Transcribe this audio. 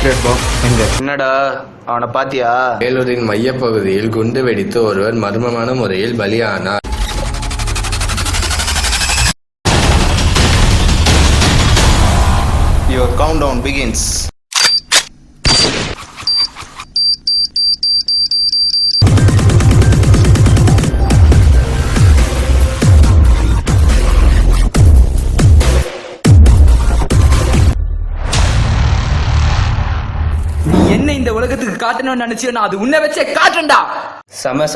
Secret box எங்க? என்னடா அவனை பாத்தியா? வேலூரின் மையப்பகுதியில் குண்டு வெடித்து ஒருவர் மர்மமான முறையில் பலியானார். Your countdown begins. நீ என்ன இந்த உலகத்துக்கு காட்டணும்னு நினைச்சியோ, நான் அது உன்னை வச்சே காட்டுறேன்டா. சம